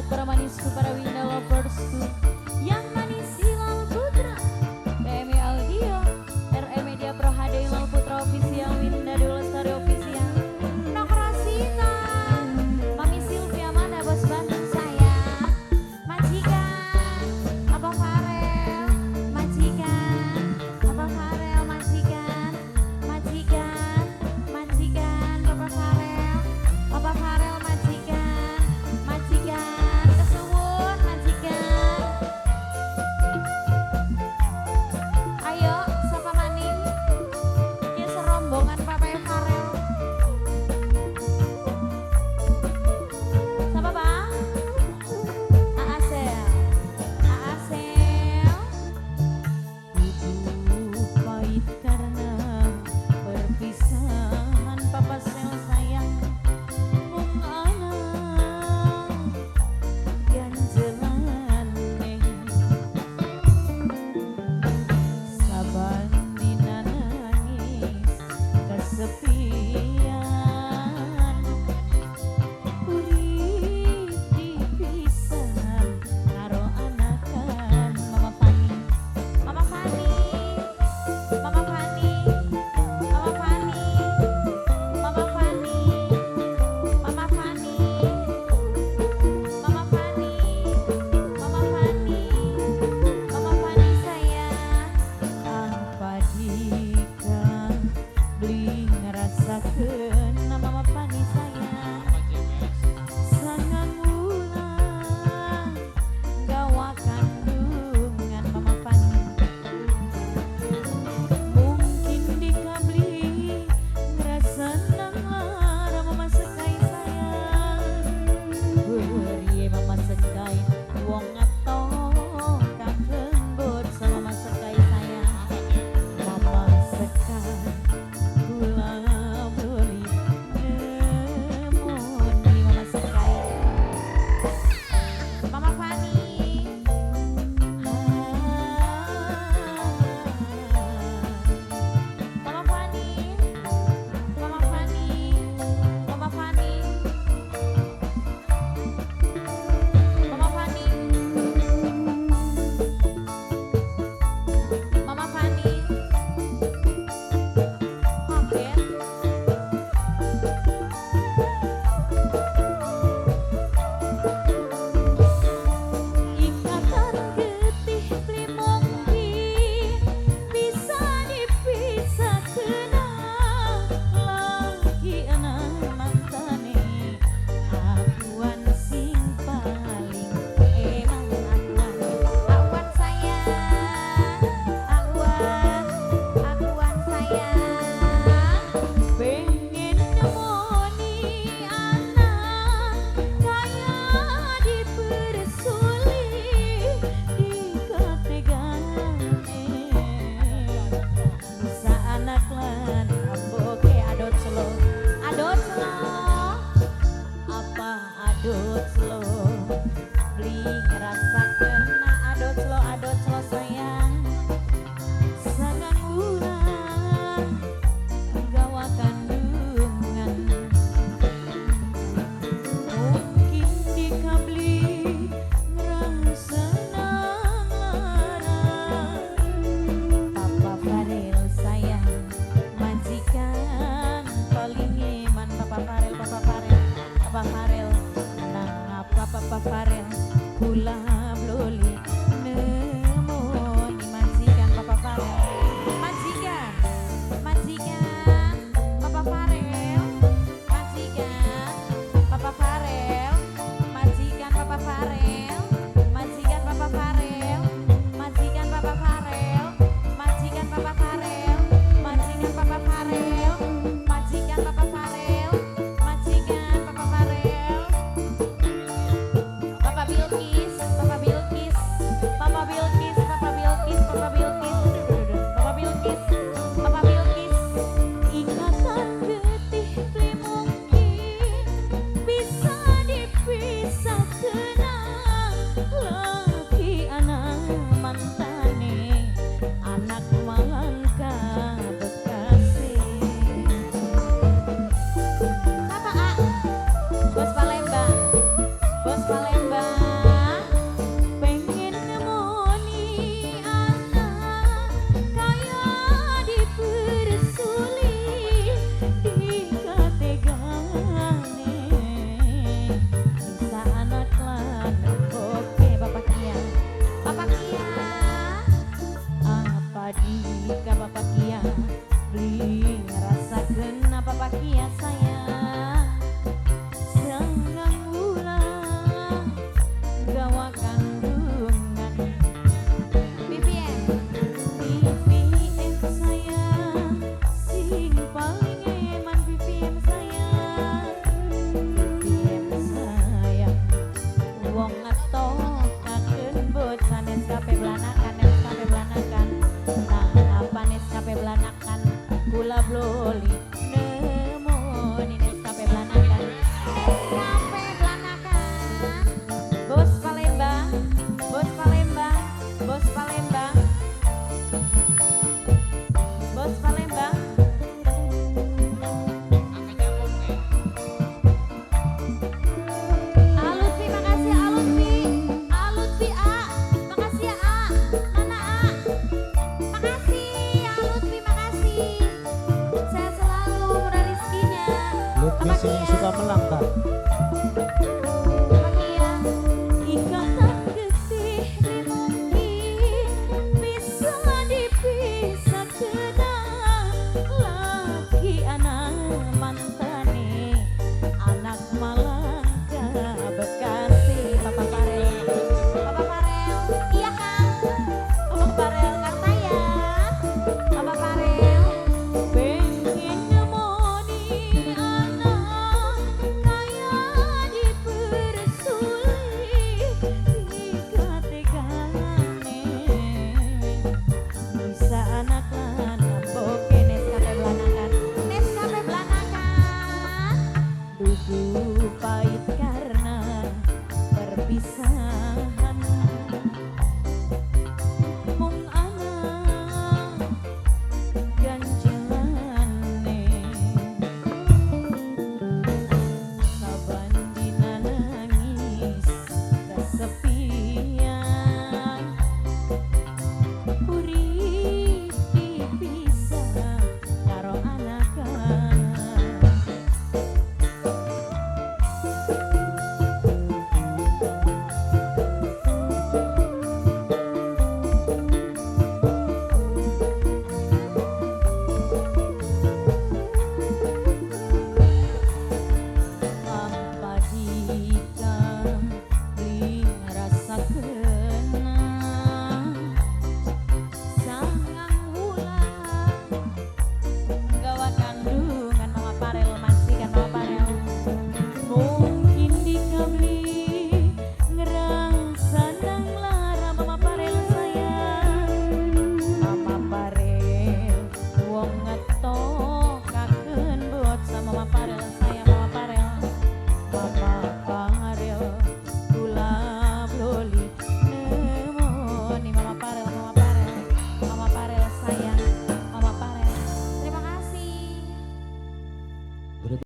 buat para manisku, para winda loversku yang manis Hilal Putra, PMI Audio, RE Media Pro HD Hilal Putra Official, Winda Dewi Lestari Official, Nok Rosita, Mami Sylvia mana bos Bandung saya, Majikan, Abang Farel, Majikan, Abang Farel, Majikan, Majikan, Majikan, Bapak Farel, Bapak Farel, Majikan, Majikan, kesuwun Majikan. Ayo, sapa maning? Ya serombongan Bapak Farel. Sapa Bang? Aasel, Aasel. Hidup pahit karena perpisahan Papa Sel sayang. Mung anak ganjelan neng. Saban dina nangis kesepian. Urip dipisah karo anakan Mama Fani. Mama Fani, Mama Fani, Mama Fani, Mama Fani, Mama Fani, Mama Fani, Mama Fani, Mama Fani saya apa jika beli ngerasakeun Mama Fani saya sangat ulang gawa kandungan Mama Fani mungkin dikabli ngerasa nangara Mama Sekai sayang beri Mama Sekai wong ngatong kakembut sama Mama Sekai sayang Mama Sekai kula beli nemoni Mama Sekai Mama Fani Mama Fani Mama Fani Mama Fani Mama Fani Mama Fani Oke ikatan getih limongki bisa dipisahkeun lagi eunang mantane akuan sing paling emang akuan sayang akuan sayang pengen nemoni anak kaya dipersuli dikategane bisa anak lan amboke adot selo apa adot selo beli ngerasakeun adot selo sayang sangat ulang gawa kandungan mungkin dikabli ngerasa nangara Papa Farel sayang majikan paling iman Papa Farel Papa Farel nang apa Papa Farel kula bloli nemoni majikan Papa Farel majikan Papa Farel majikan Papa Farel majikan Papa Farel majikan Papa Farel majikan Papa Farel majikan Papa Farel majikan Papa Farel majikan Papa Farel majikan Papa Farel Papa Bilkis sayang senang ulang gawa kandungan BBM sayang sing paling eman BBM sayang wong ngetokaken bocan eskape belanakan tanggapan eskape belanakan kula bloli nemoni eskape belanakan bos Palembang bos Palembang bos Palembang bos Palembang Alutfi makasih Alutfi A makasih ya A mana A makasih Alutfi makasih sehat selalu murah rezekinya Lutfi sing suka melangkah.